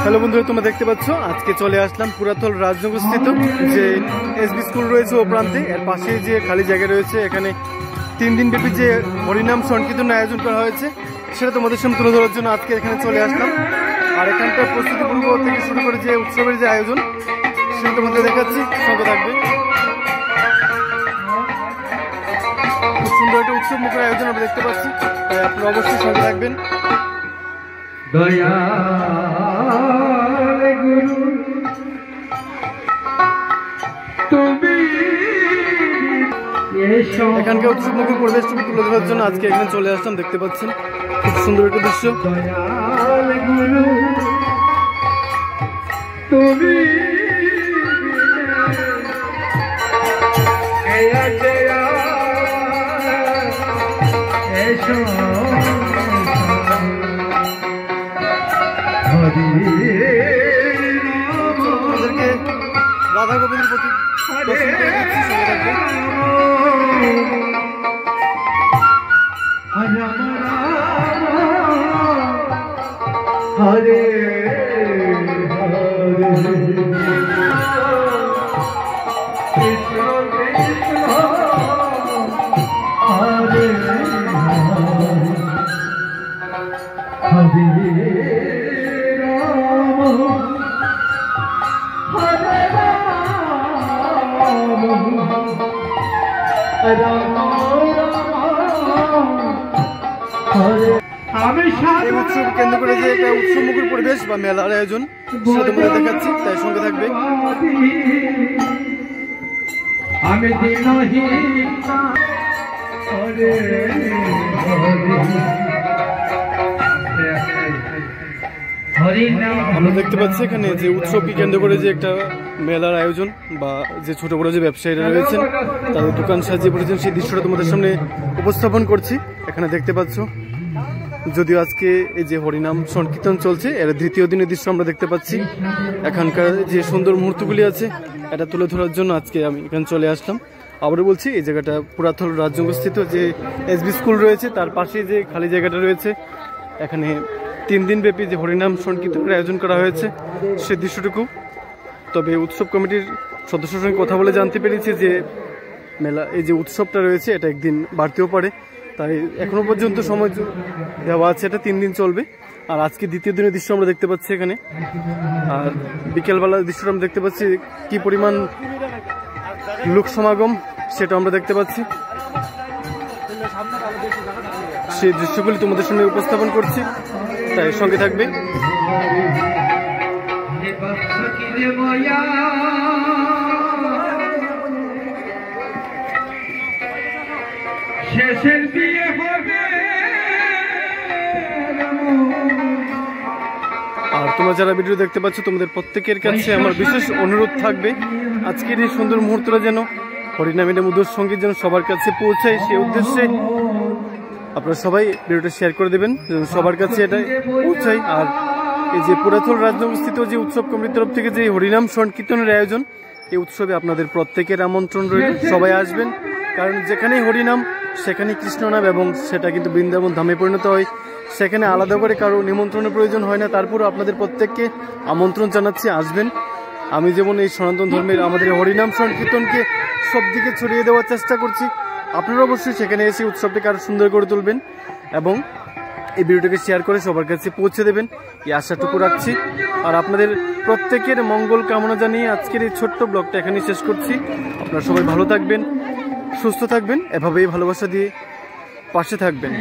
Hello বন্ধুরা, তোমরা দেখতে পাচ্ছ আজকে চলে আসলাম পুরাতন রাজনগরস্থিত যে এসবি স্কুল রয়েছে ও প্রান্তে, এর পাশে যে খালি জায়গা রয়েছে এখানে 3 দিন ব্যাপী যে হরিনাম সংকীর্তন আয়োজন করা হয়েছে সেটা তোমাদের সামনে তুলে ধরার জন্য আজকে এখানে চলে আসলাম। আর এখানকার প্রস্তুতি পূর্ব থেকে শুরু করে যে উৎসবের যে আয়োজন সেটা তোমাদের দেখাচ্ছি, সঙ্গে থাকবে। খুব সুন্দর একটা উৎসব মুখের আয়োজন আমরা দেখতে পাচ্ছি, তাই আপনারা অবশ্যই সঙ্গে থাকবেন। এখানকার উৎসব মুখের পরিবেশটুকু তুলে ধরার জন্য আজকে এখানে চলে আসলাম। দেখতে পাচ্ছেন খুব সুন্দর একটা দৃশ্য। রাধা গোবিন্দের প্রতি দর্শন করে দিচ্ছি, সঙ্গে থাকবে। হরে এই উৎসব কেন্দ্র করে যে একটা উৎসব মুখের পরিবেশ বা মেলার আয়োজন সেটা তোমাদের দেখাচ্ছি, তাই সঙ্গে থাকবে। আমরা দেখতে পাচ্ছি এখানে যে উৎসবকে কেন্দ্র করে যে একটা মেলার আয়োজন বা যে ছোট বড় যে ব্যবসায়ীরা রয়েছেন তাদের দোকান সাজিয়ে পড়েছেন, সেই দৃশ্যটা তোমাদের সামনে উপস্থাপন করছি। এখানে দেখতে পাচ্ছ, যদিও আজকে এই যে হরিনাম সংকীর্তন চলছে এর দ্বিতীয় দিনের দৃশ্য আমরা দেখতে পাচ্ছি। এখানকার যে সুন্দর মুহূর্তগুলি আছে এটা তুলে ধরার জন্য আজকে আমি এখানে চলে আসলাম। আবারও বলছি, এই জায়গাটা পুরাতন রাজনগরস্থিত যে এসবি স্কুল রয়েছে তার পাশে যে খালি জায়গাটা রয়েছে, এখানে 3 দিন ব্যাপী যে হরিনাম সংকীর্তনের আয়োজন করা হয়েছে সেই দৃশ্যটুকু। তবে উৎসব কমিটির সদস্যের সঙ্গে কথা বলে জানতে পেরেছি যে মেলা এই যে উৎসবটা রয়েছে এটা একদিন বাড়তেও পারে, তাই এখনো পর্যন্ত সময় দেওয়া আছে, এটা 3 দিন চলবে। আর আজকে দ্বিতীয় দিনের দৃশ্য আমরা দেখতে পাচ্ছি এখানে। আর বিকেলবেলার দৃশ্যটা আমরা দেখতে পাচ্ছি কি পরিমাণ লোক সমাগম সেটা আমরা দেখতে পাচ্ছি। সেই দৃশ্যগুলি তোমাদের সামনে উপস্থাপন করছি, তাই সঙ্গে থাকবে। শেষের বিয়ে হবে। আর তোমরা যারা ভিডিও দেখতে পাচ্ছ তোমাদের প্রত্যেকের কাছে আমার বিশেষ অনুরোধ থাকবে, আজকের এই সুন্দর মুহূর্তটা যেন হরিনামের মধুর সঙ্গীত যেন সবার কাছে পৌঁছায়, সেই উদ্দেশ্যে আপনারা সবাই ভিডিওটা শেয়ার করে দেবেন যেন সবার কাছে এটা পৌঁছায়। আর এই যে পুরাতন রাজনগরস্থিত যে উৎসব কমিটির তরফ থেকে যে হরিনাম সংকীর্তনের আয়োজন, এই উৎসবে আপনাদের প্রত্যেকের আমন্ত্রণ রইল, সবাই আসবেন। কারণ যেখানেই হরিনাম সেখানেই কৃষ্ণ নাম, এবং সেটা কিন্তু বৃন্দাবন ধামে পরিণত হয়, সেখানে আলাদা করে কারো নিমন্ত্রণের প্রয়োজন হয় না। তারপরও আপনাদের প্রত্যেককে আমন্ত্রণ জানাচ্ছি, আসবেন। আমি যেমন এই সনাতন ধর্মের আমাদের হরিনাম সংকীর্তনকে সব দিকে ছড়িয়ে দেওয়ার চেষ্টা করছি, আপনারা অবশ্যই সেখানে এসে উৎসবটাকে আরো সুন্দর করে তুলবেন এবং এই ভিডিওটাকে শেয়ার করে সবার কাছে পৌঁছে দেবেন, এই আশাটুকু রাখছি। আর আপনাদের প্রত্যেকের মঙ্গল কামনা জানিয়ে আজকের এই ছোট্ট ব্লগটা এখানেই শেষ করছি। আপনারা সবাই ভালো থাকবেন, সুস্থ থাকবেন, এভাবেই ভালোবাসা দিয়ে পাশে থাকবেন।